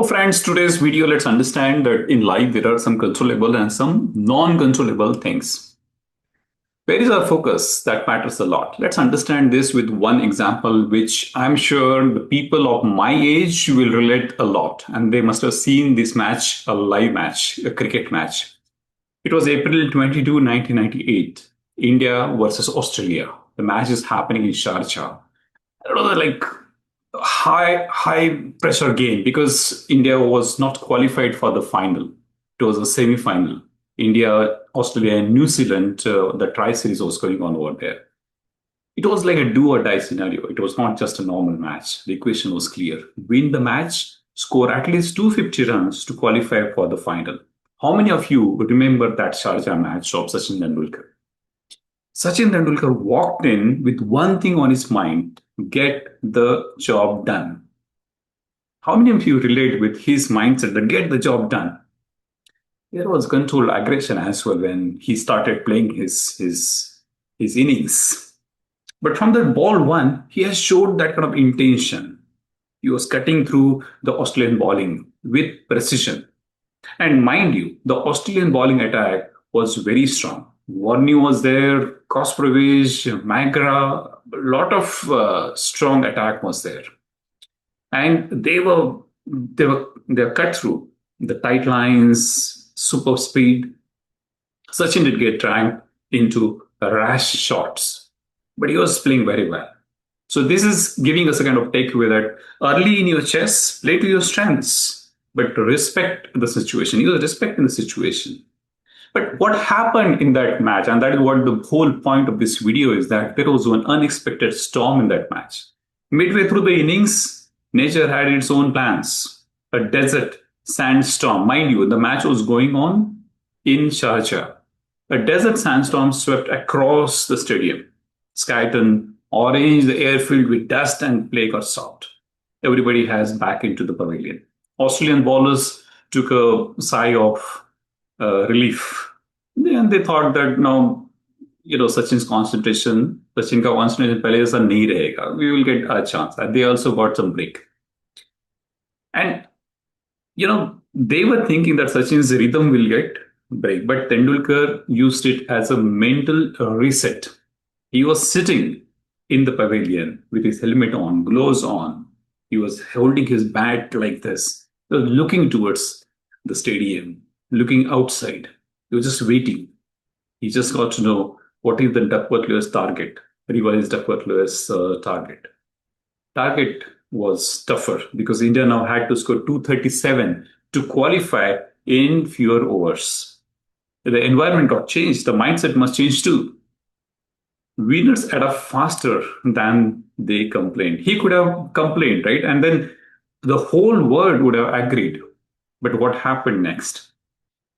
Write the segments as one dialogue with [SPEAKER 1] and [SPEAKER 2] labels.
[SPEAKER 1] friends, today's video, let's understand that in life there are some controllable and some non-controllable things. Where is our focus? That matters a lot. Let's understand this with one example, which I'm sure the people of my age will relate a lot. And they must have seen this match, a live match, a cricket match. It was April 22, 1998, India versus Australia. The match is happening in Sharjah. It was like high pressure game because India was not qualified for the final. It was a semi final. India, Australia, and New Zealand, the tri series was going on over there. It was like a do or die scenario. It was not just a normal match. The equation was clear: win the match, score at least 250 runs to qualify for the final. How many of you remember that Sharjah match of Sachin Tendulkar? Sachin Tendulkar walked in with one thing on his mind: get the job done. How many of you relate with his mindset that get the job done? There was controlled aggression as well when he started playing his innings. But from that ball one, he has showed that kind of intention. He was cutting through the Australian bowling with precision. And mind you, the Australian bowling attack was very strong. Warney was there, Kosprovic, Magra, a lot of strong attack was there, and they were cut through the tight lines, super speed. Sachin did get dragged into rash shots, but he was playing very well. So this is giving us a kind of takeaway that early in your chess, play to your strengths, but respect the situation. Use respect in the situation. But what happened in that match, and that is what the whole point of this video is, that there was one unexpected storm in that match. Midway through the innings, nature had its own plans. A desert sandstorm. Mind you, the match was going on in Sharjah. A desert sandstorm swept across the stadium. Sky turned orange, the air filled with dust, and play got stopped. Everybody has back into the pavilion. Australian bowlers took a sigh of relief. And they thought that now, Sachin ka concentration पहले जैसा नहीं रहेगा. We will get a chance. And they also got some break. And, they were thinking that Sachin's rhythm will get break. But Tendulkar used it as a mental reset. He was sitting in the pavilion with his helmet on, gloves on. He was holding his bat like this, looking towards the stadium, looking outside. He was just waiting. He just got to know what is the Duckworth-Lewis target, revised Duckworth-Lewis target. Target was tougher because India now had to score 237 to qualify in fewer overs. The environment got changed. The mindset must change too. Winners adapt faster than they complained. He could have complained, right? And then the whole world would have agreed. But what happened next?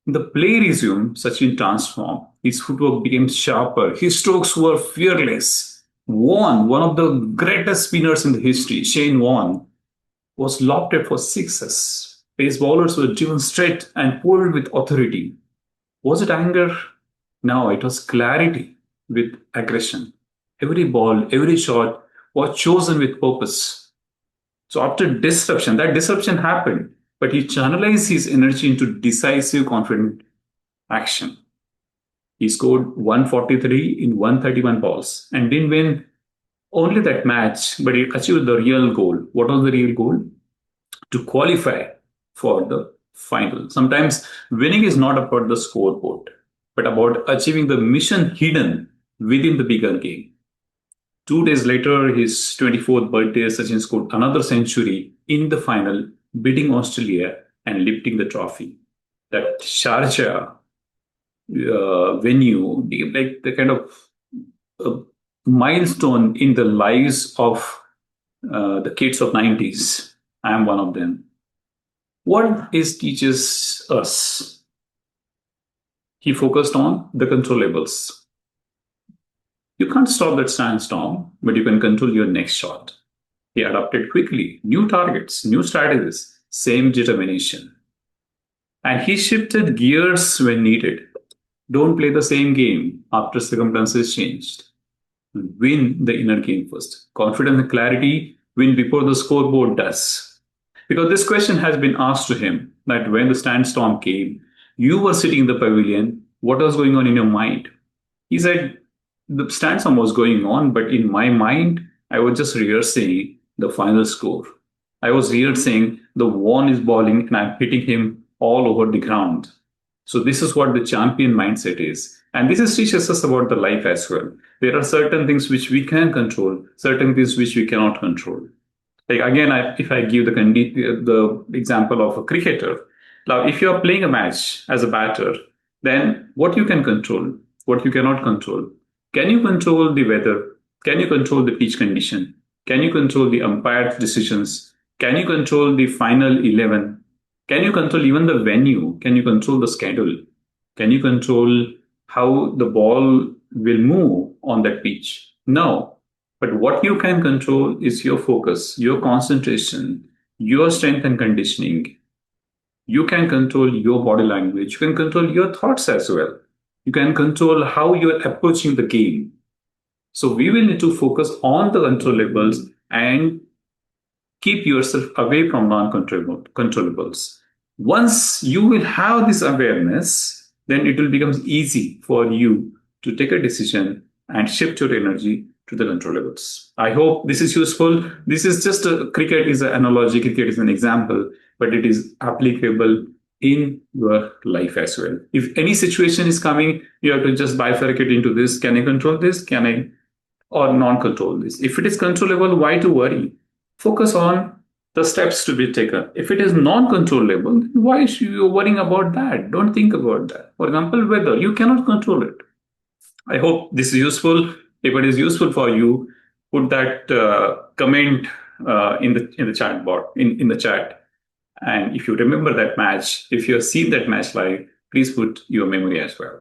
[SPEAKER 1] The play resumed, Sachin transformed. His footwork became sharper. His strokes were fearless. Warne, one of the greatest spinners in the history, Shane Warne, was lofted for sixes. Pace bowlers were driven straight and pulled with authority. Was it anger? No, it was clarity with aggression. Every ball, every shot was chosen with purpose. So after disruption, that disruption happened, but he channelized his energy into decisive, confident action. He scored 143 in 131 balls and didn't win only that match, but he achieved the real goal. What was the real goal? To qualify for the final. Sometimes winning is not about the scoreboard, but about achieving the mission hidden within the bigger game. 2 days later, his 24th birthday, Sachin scored another century in the final, beating Australia and lifting the trophy. That Sharjah venue, like the kind of milestone in the lives of the kids of 90s. I am one of them. What this teaches us? He focused on the controllables. You can't stop that sandstorm, but you can control your next shot. He adapted quickly, new targets, new strategies, same determination. And he shifted gears when needed. Don't play the same game after circumstances changed. Win the inner game first. Confidence and clarity win before the scoreboard does. Because this question has been asked to him that when the sandstorm came, you were sitting in the pavilion, what was going on in your mind? He said, the sandstorm was going on, but in my mind, I was just rehearsing the final score. I was rehearsing the one is bowling and I'm hitting him all over the ground. So this is what the champion mindset is. And this is teaches us about the life as well. There are certain things which we can control, certain things which we cannot control. Like again, if I give the example of a cricketer, now if you are playing a match as a batter, then what you can control, what you cannot control. Can you control the weather? Can you control the pitch condition? Can you control the umpire's decisions? Can you control the final 11? Can you control even the venue? Can you control the schedule? Can you control how the ball will move on that pitch? No. But what you can control is your focus, your concentration, your strength and conditioning. You can control your body language. You can control your thoughts as well. You can control how you're approaching the game. So we will need to focus on the controllables and keep yourself away from non-controllables. Once you will have this awareness, then it will become easy for you to take a decision and shift your energy to the controllables. I hope this is useful. This is just a cricket is an analogy, cricket is an example, but it is applicable in your life as well. If any situation is coming, you have to just bifurcate into this. Can I control this? Can I or non-control this? If it is controllable, why to worry? Focus on the steps to be taken. If it is non-controllable, then why should you worrying about that? Don't think about that. For example, weather, you cannot control it. I hope this is useful. If it is useful for you, put that comment in the chat box in the chat. And if you remember that match, if you have seen that match live, please put your memory as well.